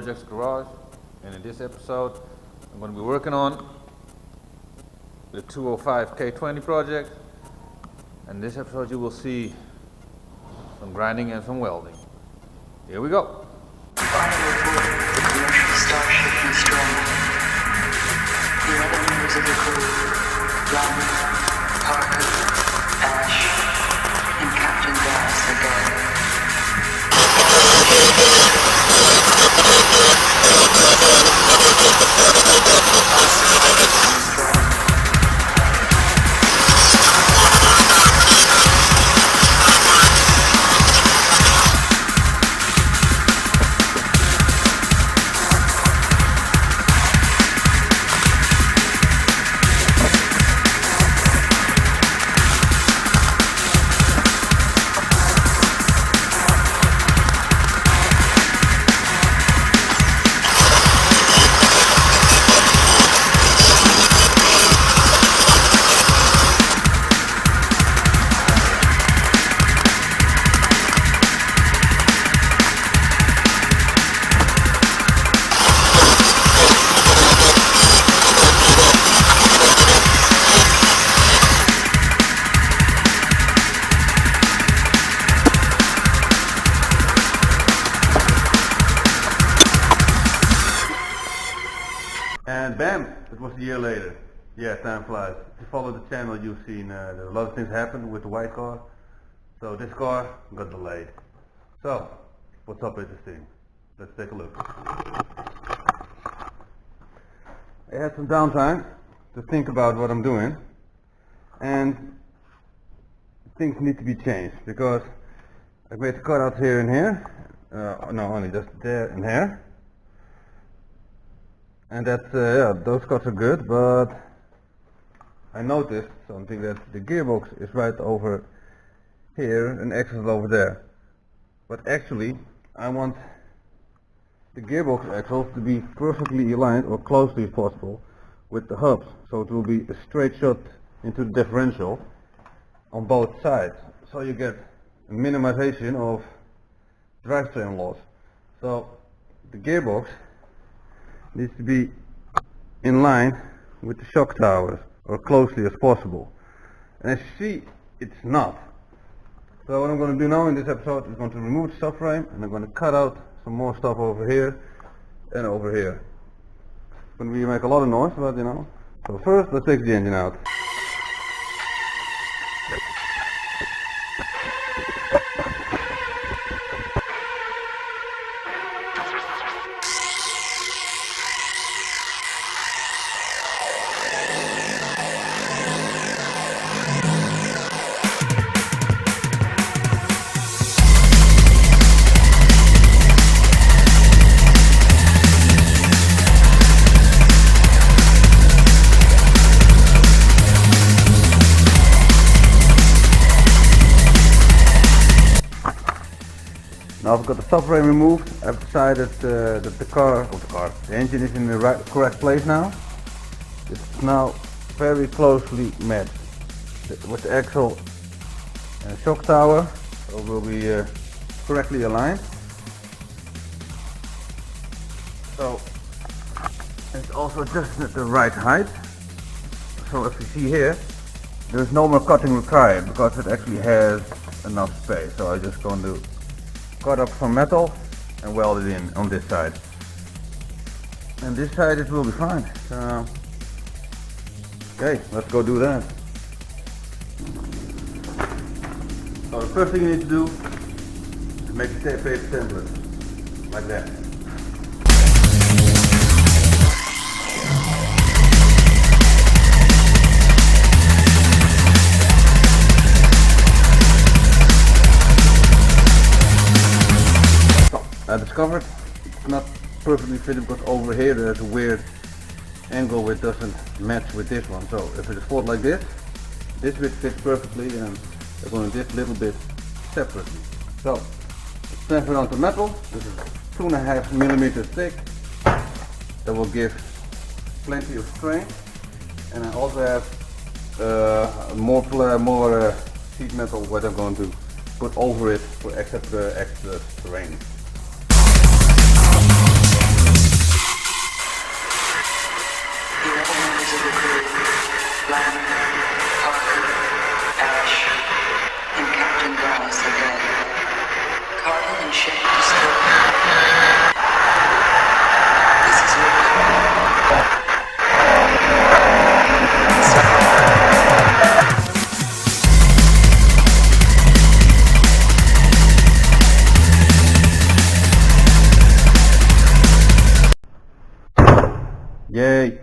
Projects Garage, and in this episode I'm going to be working on the 205 K20 project. And in this episode you will see some grinding and some welding. Here we go. Final report of the commercial starship Nostromo. The 11 members of the crew, Ron, Parker, Ash, and Captain Glass are dead. And bam, it was a year later. Yeah, time flies. If you follow the channel, you've seen that a lot of things happened with the white car. So this car got delayed. So, what's up with this thing? Let's take a look. I had some downtime to think about what I'm doing, and things need to be changed because I made the cutouts here and here. No, only just there and here. And that's, yeah, those cuts are good, but I noticed something, that the gearbox is right over here and axle is over there. But actually, I want the gearbox axles to be perfectly aligned, or closely as possible, with the hubs. So it will be a straight shot into the differential on both sides. So you get a minimization of drivetrain loss. So the gearbox needs to be in line with the shock towers, or closely as possible. And as you see, it's not. So what I'm going to do now in this episode is going to remove the subframe, and I'm going to cut out some more stuff over here and over here. It's going to make a lot of noise, but you know. So first, let's take the engine out. Now I've got the subframe removed. I've decided that the engine is in the correct place now. It's now very closely matched with the axle and shock tower, so it will be correctly aligned. So it's also just at the right height. So if you see here, there's no more cutting required because it actually has enough space. So I'm just going to cut up some metal and weld it in on this side. And this side it will be fine. So, okay, let's go do that. So the first thing you need to do is make a paper template, like that. I discovered it's not perfectly fitted because over here there's a weird angle which doesn't match with this one. So if it is folded like this bit fits perfectly, and I'm going to this little bit separately. So let's transfer it onto metal. This is 2.5 millimeters thick. That will give plenty of strength. And I also have more sheet metal what I'm going to put over it for extra terrain. members of the crew, Lambert, Parker, Ash, and Captain Brown are dead. Cargo and ship destroyed. This is your call. Yay!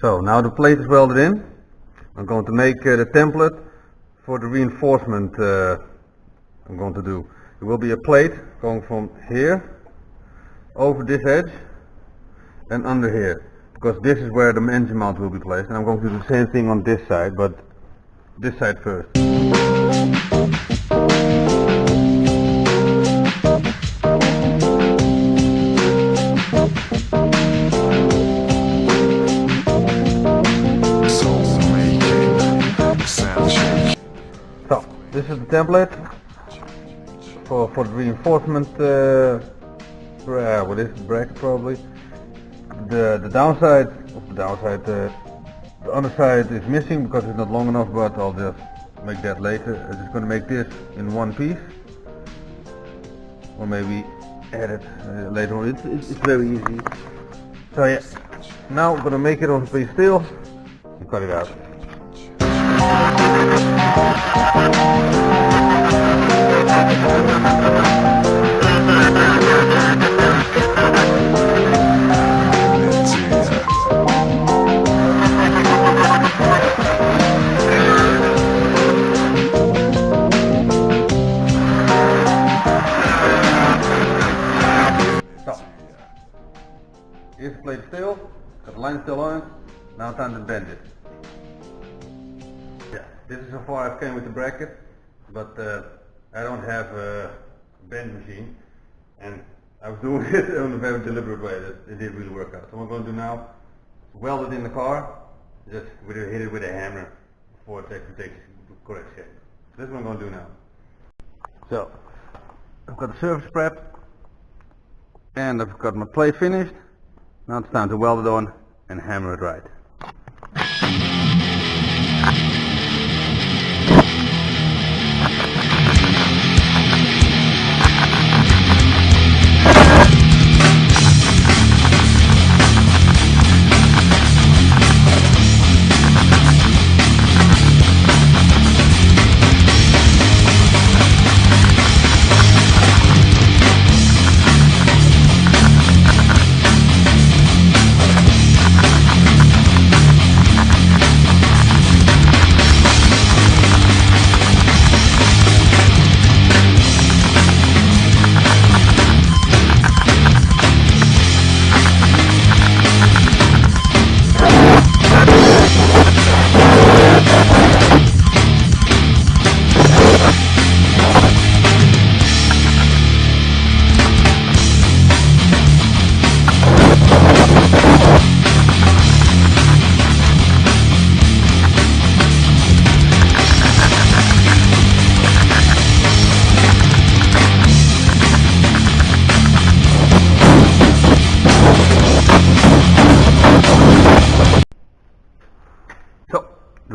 So now the plate is welded in. I'm going to make the template for the reinforcement I'm going to do. There will be a plate going from here over this edge and under here, because this is where the engine mount will be placed, and I'm going to do the same thing on this side, but this side first. So this is the template for the reinforcement. What is it? Bracket probably. The downside of the downside. The underside is missing because it's not long enough, but I'll just make that later. I'm just going to make this in one piece, or maybe add it later on. It's very easy. So yeah, now I'm going to make it on a piece of steel and cut it out. Here's the plate still, got the line still on it, now time to bend it. Yeah, this is how far I've came with the bracket, but I don't have a bend machine, and I was doing it in a very deliberate way. That it didn't really work out. So what I'm going to do now is weld it in the car, just hit it with a hammer before it actually takes the correct shape. This is what I'm going to do now. So, I've got the surface prep, and I've got my plate finished. Now it's time to weld it on and hammer it right.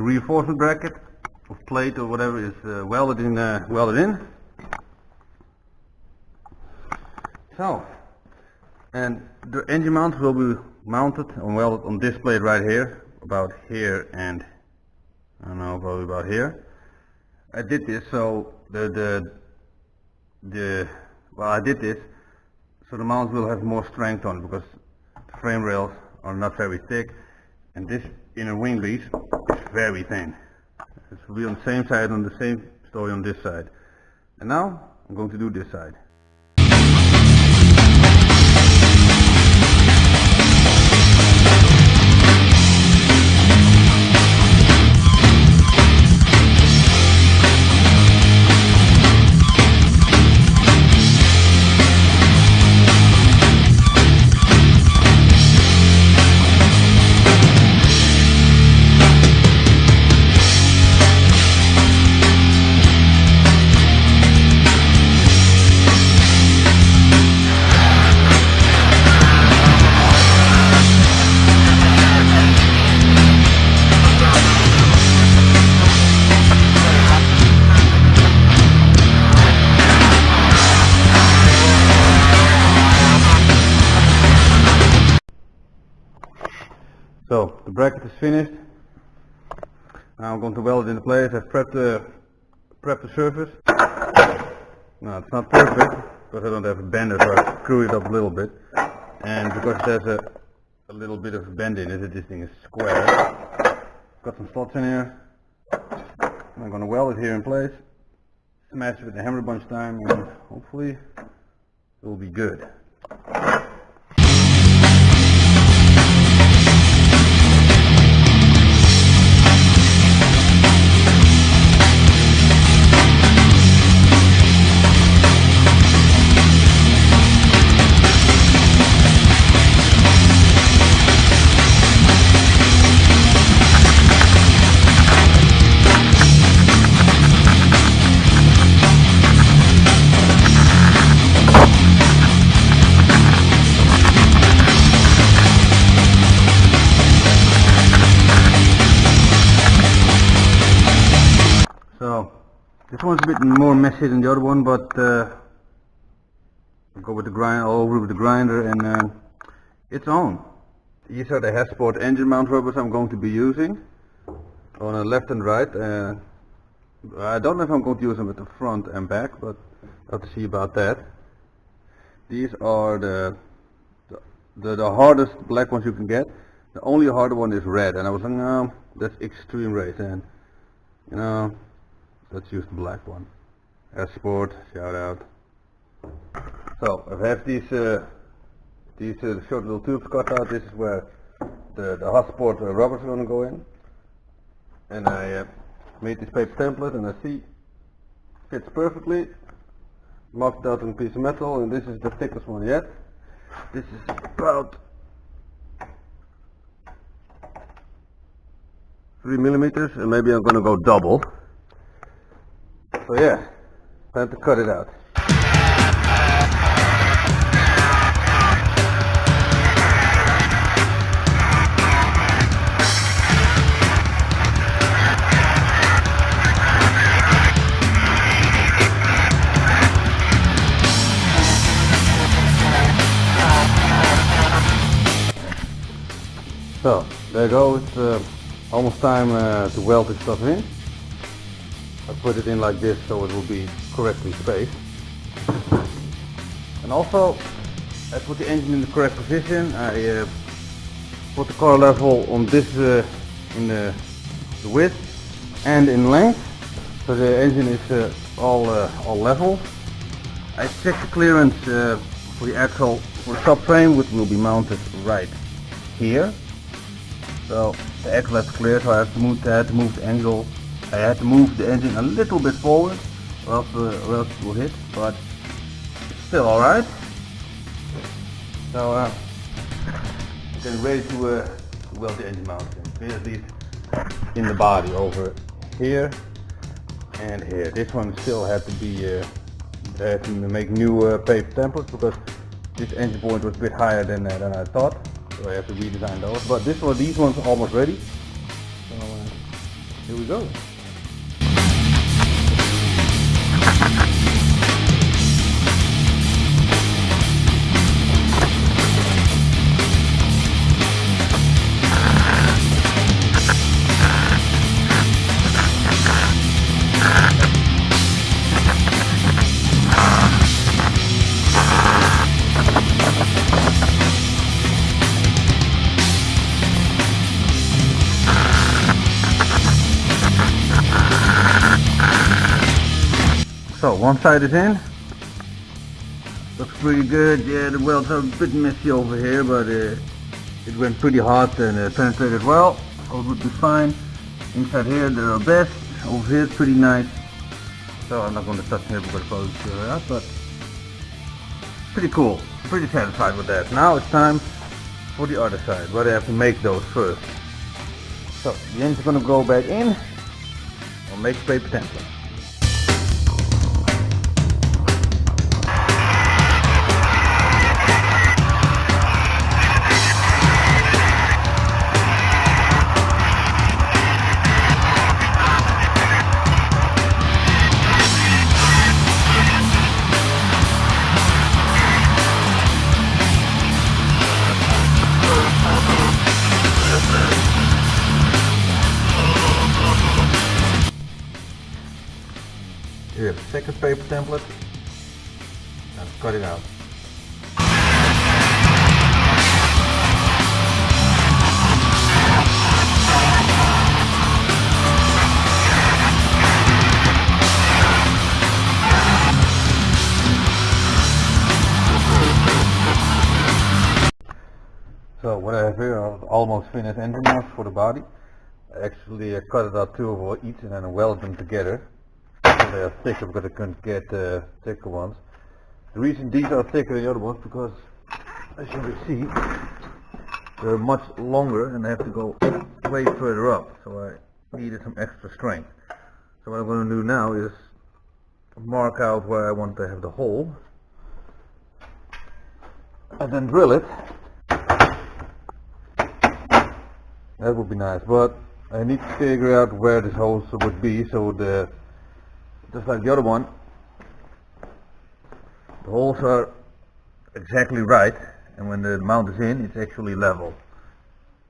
reinforcement bracket of plate or whatever is welded in. So, and the engine mount will be mounted and welded on this plate right here, about here, and I don't know, probably about here. I did this so I did this so the mount will have more strength on it, because the frame rails are not very thick and this inner wing piece is very thin. It will be on the same side, on the same story on this side. And now I'm going to do this side. So the bracket is finished. Now I'm going to weld it into place. I've prepped the surface. No, it's not perfect because I don't have a bender, so I screw it up a little bit. And because it has a little bit of a bend in it, this thing is square. Got some slots in here. I'm going to weld it here in place. Smash it with a hammer a bunch of time, and hopefully it will be good. So this one's a bit more messy than the other one, but I'll go with the grind all over with the grinder, and it's on. These are the Hesport engine mount rubbers I'm going to be using on the left and right. I don't know if I'm going to use them at the front and back, but I'll have to see about that. These are the hardest black ones you can get. The only harder one is red, and I was like, no, that's extreme race, and you know, let's use the black one. Hesport, shout out. So I have these short little tubes cut out. This is where the Hesport rubbers are going to go in. And I made this paper template, and I see fits perfectly. Marked out on a piece of metal, and this is the thickest one yet. This is about 3 millimeters, and maybe I'm going to go double. So yeah, time to cut it out. So there you go. It's almost time to weld this stuff in. I put it in like this so it will be correctly spaced. And also I put the engine in the correct position. I put the car level on this in the width and in length, so the engine is all level. I checked the clearance for the axle for the subframe, which will be mounted right here. So the axle is clear, so I had to move the angle. I had to move the engine a little bit forward, or else it will hit, but it's still alright. So getting ready to weld the engine mount in. At least in the body over here and here. This one still had to be, I had to make new paper templates because this engine point was a bit higher than I thought. So I have to redesign those. But these ones are almost ready. So here we go. So one side is in, looks pretty good. Yeah, the welds are a bit messy over here, but it went pretty hot and penetrated well, so it would be fine. Inside here they're our best, over here it's pretty nice. So I'm not going to touch here because I'll probably tear it out, but pretty cool, pretty satisfied with that. Now it's time for the other side, but I have to make those first. So the engine's going to go back in, we'll make paper template. Here, the second paper template, and cut it out. So what I have here are almost finished engine mounts for the body. Actually I cut it out 2 of each and then welded them together. They are thicker because I couldn't get thicker ones. The reason these are thicker than the other ones because, as you can see, they're much longer and they have to go way further up. So I needed some extra strength. So what I'm going to do now is mark out where I want to have the hole and then drill it. That would be nice, but I need to figure out where this hole would be so just like the other one, the holes are exactly right, and when the mount is in, it's actually level.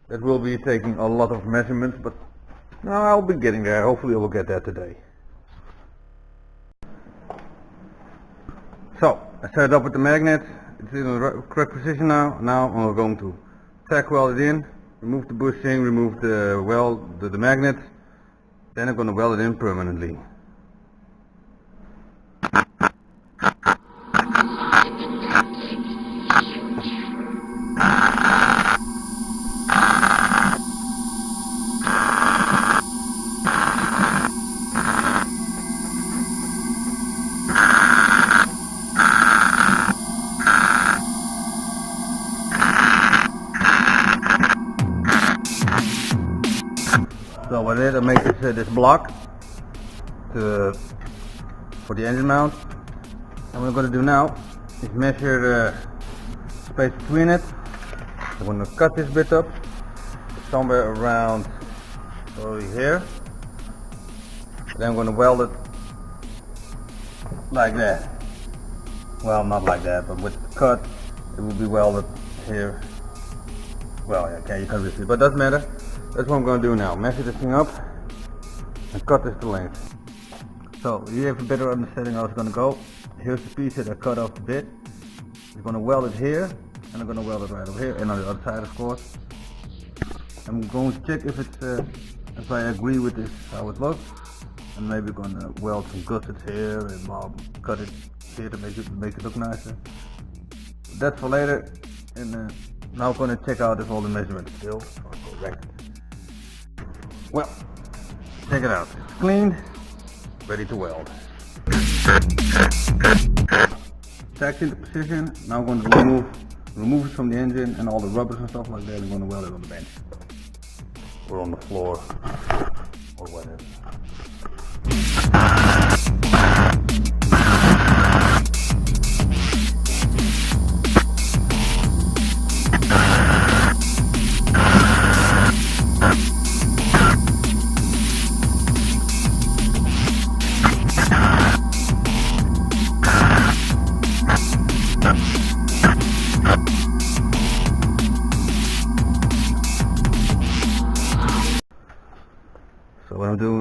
That will be taking a lot of measurements, but no, I'll be getting there. Hopefully I will get there today. So, I set it up with the magnet. It's in the correct position now. Now I'm going to tack weld it in, remove the bushing, remove the weld, the magnet. Then I'm going to weld it in permanently. So what I did, I made this block for the engine mount. And what I'm going to do now is measure the space between it. I'm going to cut this bit up somewhere around probably here. Then I'm going to weld it like that. Well, not like that, but with the cut it will be welded here. Well, okay, you can't really see, but it doesn't matter. That's what I'm going to do now. Measure this thing up and cut this to length. So you have a better understanding how it's going to go. Here's the piece that I cut off the bit. I'm going to weld it here, and I'm going to weld it right over here, and on the other side, of course. I'm going to check if it's if I agree with this how it looks, and maybe going to weld some gussets here and cut it here to make it look nicer. That's for later. And now I'm going to check out if all the measurements still are correct. Well, check it out. It's cleaned, ready to weld. Tacked into position. Now I'm going to remove it from the engine and all the rubbers and stuff like that. I'm going to weld it on the bench or on the floor or whatever.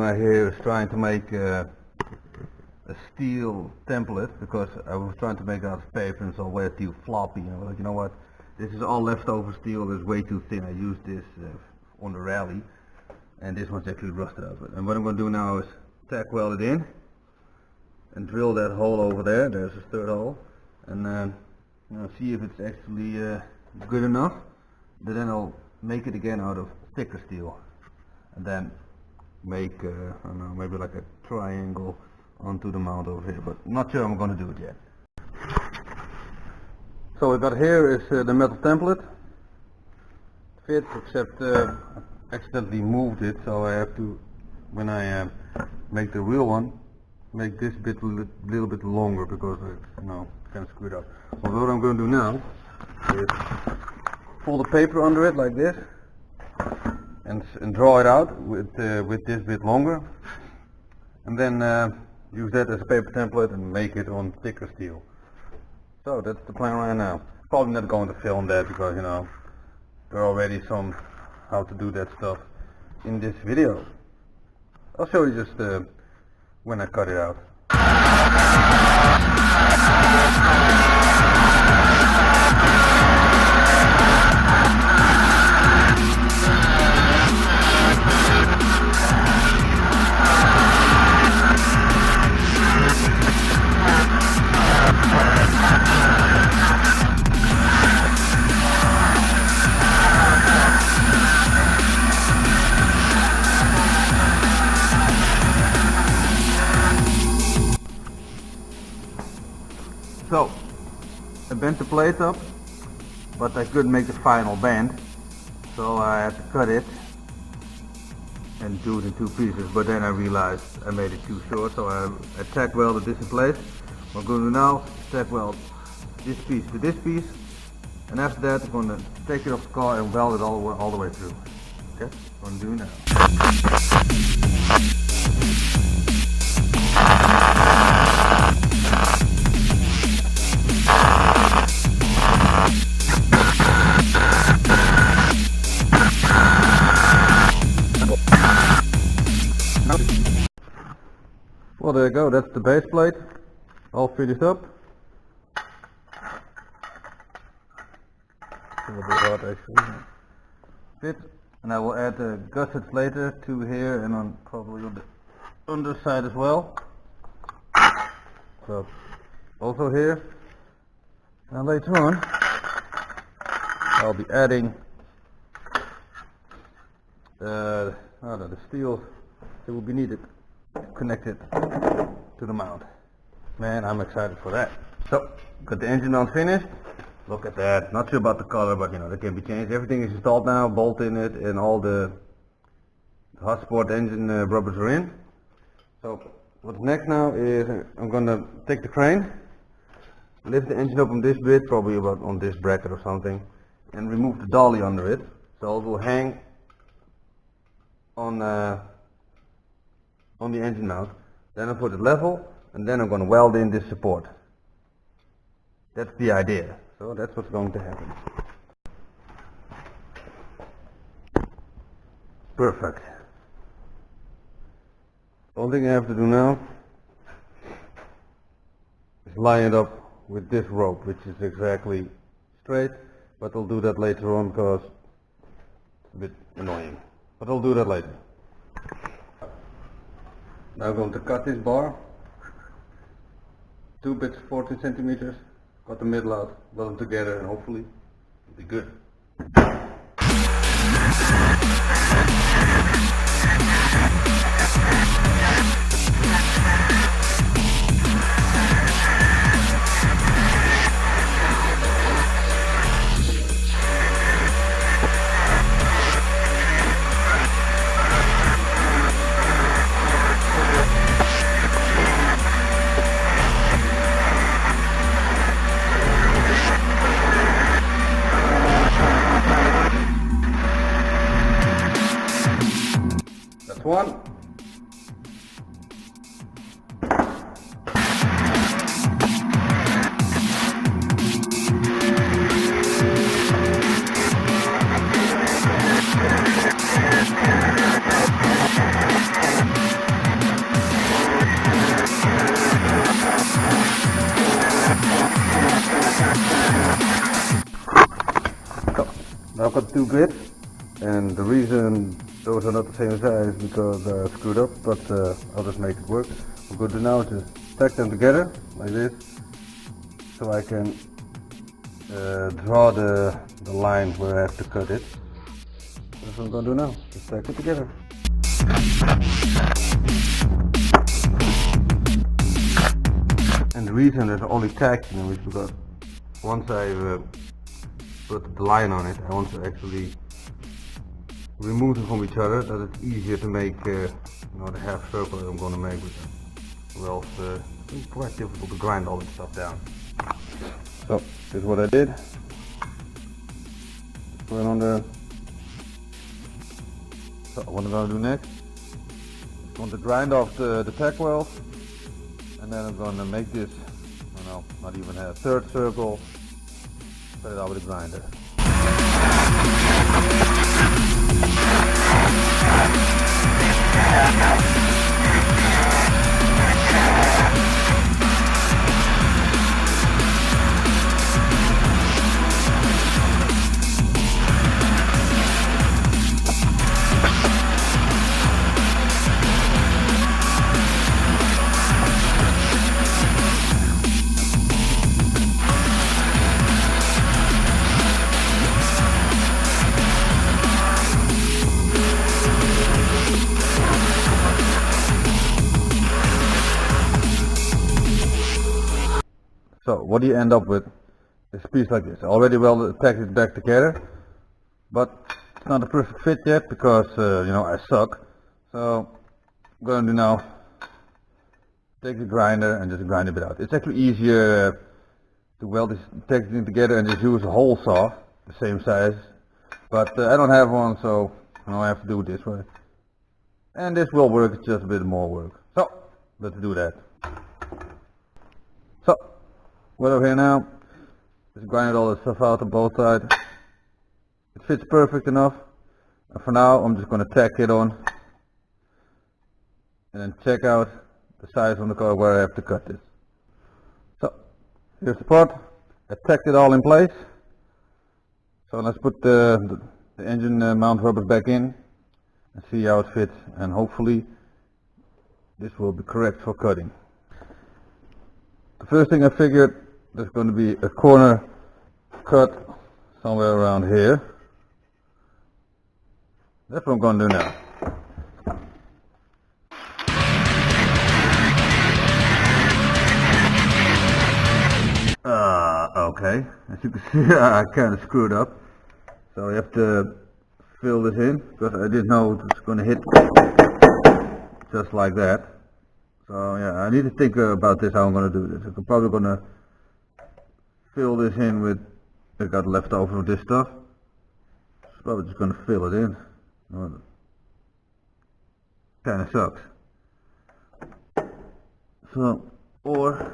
right here is trying to make a steel template, because I was trying to make it out of paper and it's all way too floppy. Like, you know what? This is all leftover steel. It's way too thin. I used this on the rally, and this one's actually rusted out. And what I'm going to do now is tack weld it in and drill that hole over there. There's a third hole, and see if it's actually good enough. But then I'll make it again out of thicker steel, and then make I don't know, maybe like a triangle onto the mount over here, but not sure I'm going to do it yet. So what I got here is the metal template. Fits, except I accidentally moved it, so I have to, when I make the real one, make this bit a little bit longer, because it's kind of screwed up. So what I'm going to do now is fold the paper under it like this, and draw it out with this bit longer, and then use that as a paper template and make it on thicker steel. So that's the plan right now. Probably not going to film that, because there are already some how to do that stuff in this video. I'll show you just when I cut it out. So, I bent the plate up, but I couldn't make the final bend, so I had to cut it and do it in two pieces. But then I realized I made it too short, so I tack welded this in place. What I'm going to do now is tack weld this piece to this piece, and after that I'm going to take it off the car and weld it all the way through. Okay, what I'm doing now. Well, there you go, that's the base plate, all finished up. A little bit hard actually. Fit, and I will add the gussets later, two here and on probably on the underside as well. So, also here. And later on, I'll be adding the steel that will be needed connected to the mount. Man, I'm excited for that. So, got the engine mount finished. Look at that. Not sure about the color, but that can be changed. Everything is installed now, bolt in it, and all the hot sport engine rubbers are in. So, what's next now is I'm gonna take the crane, lift the engine up on this bit, probably about on this bracket or something, and remove the dolly under it. So it will hang on the engine mount. Then I put it level, and then I'm going to weld in this support. That's the idea. So that's what's going to happen. Perfect. Only thing I have to do now is line it up with this rope, which is exactly straight, but I'll do that later on because it's a bit annoying. But I'll do that later. Now I'm going to cut this bar. 2 bits 14 centimeters. Cut the middle out, weld them together, and hopefully it'll be good. One. Now I've got 2 bits, and the reason those are not the same size is because they're screwed up, but I'll just make it work. What I'm going to do now is just stack them together like this, so I can draw the line where I have to cut it. That's what I'm going to do now, just stack it together. And the reason there's only tags in them is because once I've put the line on it, I want to actually remove them from each other, that it's easier to make the half circle that I'm going to make with them. Or else it's quite difficult to grind all this stuff down. So this is what I did. Put it on there. So what I'm going to do next, I'm going to grind off the tack wells, and then I'm going to make this, not even a third circle, put it out with a grinder. So what do you end up with? Is a piece like this. I already welded it back together, but it's not a perfect fit yet because I suck. So I'm going to do now, take the grinder and just grind a bit out. It's actually easier to weld this thing together and just use a hole saw, the same size. But I don't have one, so I have to do it this way. And this will work, it's just a bit more work. So let's do that. So what over here now, just grinded all the stuff out on both sides. It fits perfect enough. And for now I'm just going to tack it on and then check out the size on the car where I have to cut this. So here's the part. I tacked it all in place. So let's put the engine mount rubbers back in and see how it fits, and hopefully this will be correct for cutting. The first thing I figured, there's going to be a corner cut somewhere around here. That's what I'm going to do now. Okay, as you can see I kind of screwed up. So I have to fill this in because I didn't know it was going to hit just like that. So yeah, I need to think about this, how I'm going to do this. I'm probably going to fill this in with, I got left over of this stuff. So probably just going to fill it in. Kind of sucks. So, or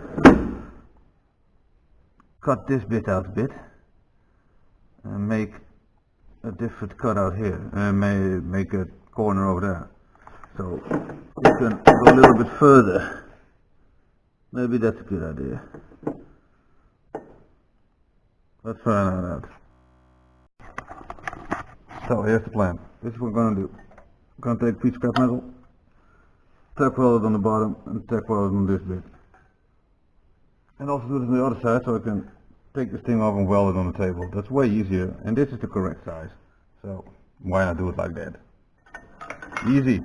cut this bit out a bit and make a different cut out here and make a corner over there. So you can go a little bit further. Maybe that's a good idea. Let's try that out. So here's the plan. This is what we're going to do. We're going to take a piece of scrap metal, tack weld it on the bottom and tack weld it on this bit. And also do this on the other side so I can take this thing off and weld it on the table. That's way easier, and this is the correct size. So why not do it like that? Easy.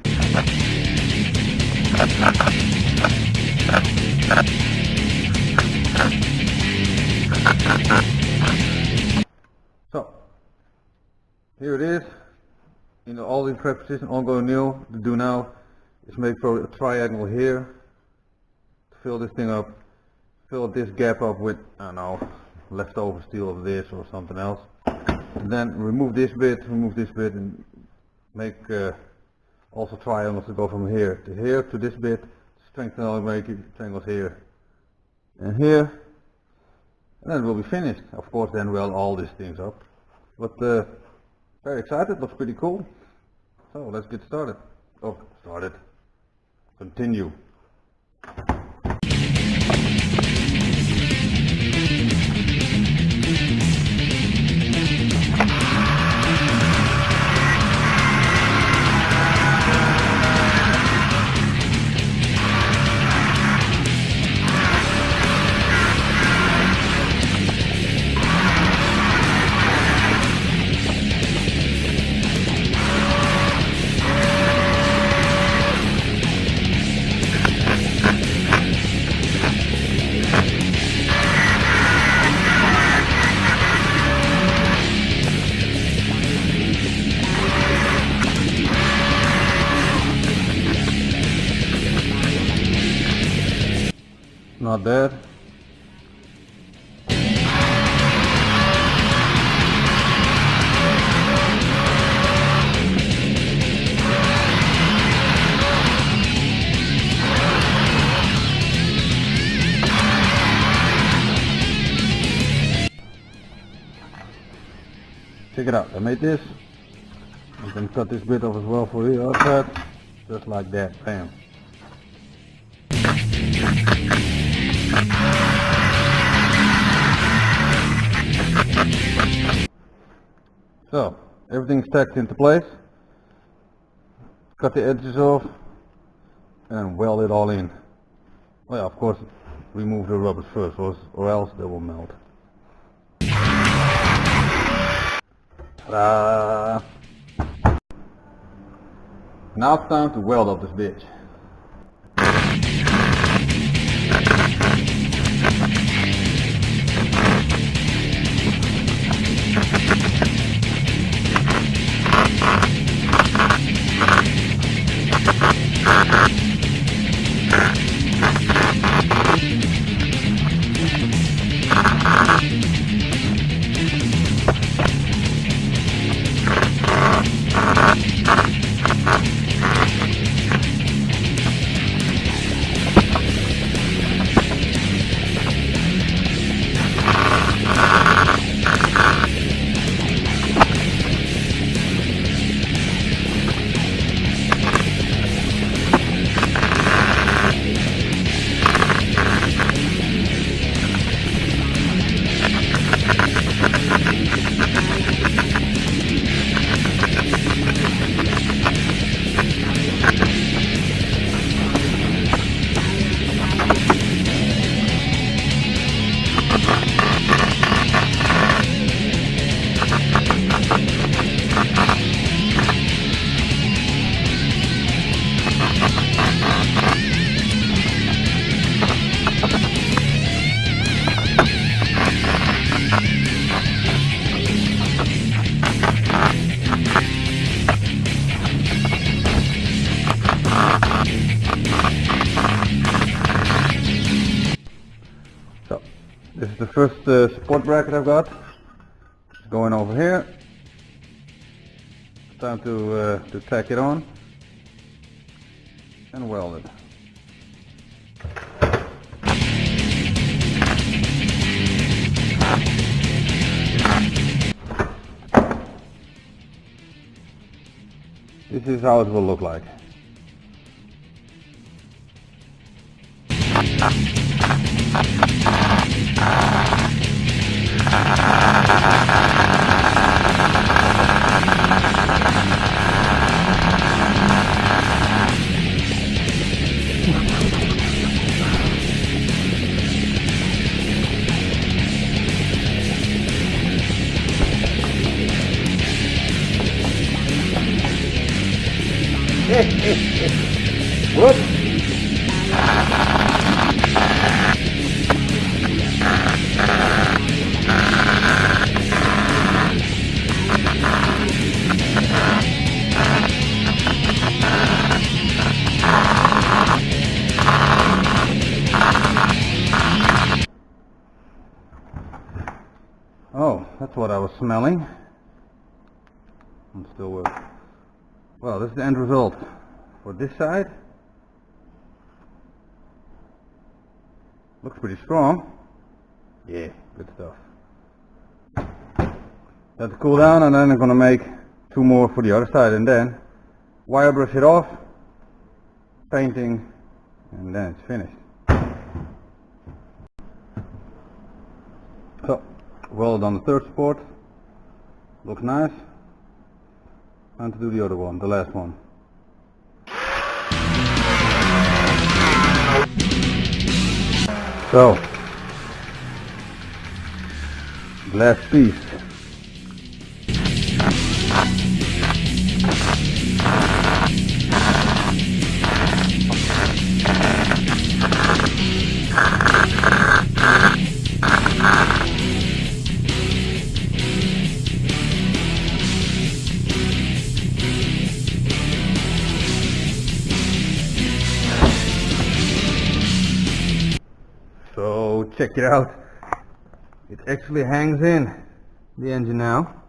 So here it is. All the correct position. All I'm going to do now is make for a triangle here. Fill this thing up. Fill this gap up with, I don't know, leftover steel of this or something else. And then remove this bit, and make also triangles to go from here to this bit. Strengthen all, make triangles here and here. And then we'll be finished. Of course, then weld all these things up. But very excited, looks pretty cool. So let's get started. Continue. not bad. Check it out, I made this. You can cut this bit off as well for the other side. Just like that, bam. So, everything's tacked into place. Cut the edges off and weld it all in. Well, yeah, of course, remove the rubbers first, or else they will melt. Ta-da! Now it's time to weld up this bitch. So, this is the first support bracket I've got. It's going over here. It's time to tack it on and weld it. This is how it will look like. Whoops. Oh, that's what I was smelling. I'm still with. Well, this is the end result for this side. Looks pretty strong. Yeah, good stuff. Let it cool down, and then I'm gonna make two more for the other side, and then wire brush it off, painting, and then it's finished. So, welded on the third support. Looks nice. Time to do the other one, the last one. So, last piece. check it out. It actually hangs in the engine now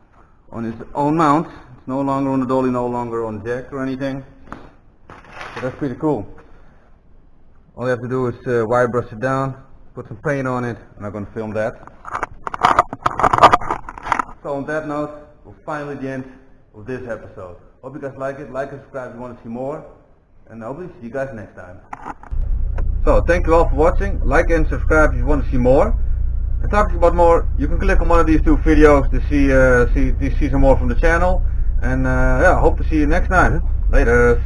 on its own mount. It's no longer on the dolly, no longer on jack or anything. So that's pretty cool. All you have to do is wire brush it down, put some paint on it, and I'm going to film that. So on that note, we're finally at the end of this episode. Hope you guys like it. Like and subscribe if you want to see more. And hopefully see you guys next time. So thank you all for watching. Like and subscribe if you want to see more. And talking about more, you can click on one of these two videos to see some more from the channel. And yeah, hope to see you next time. Later.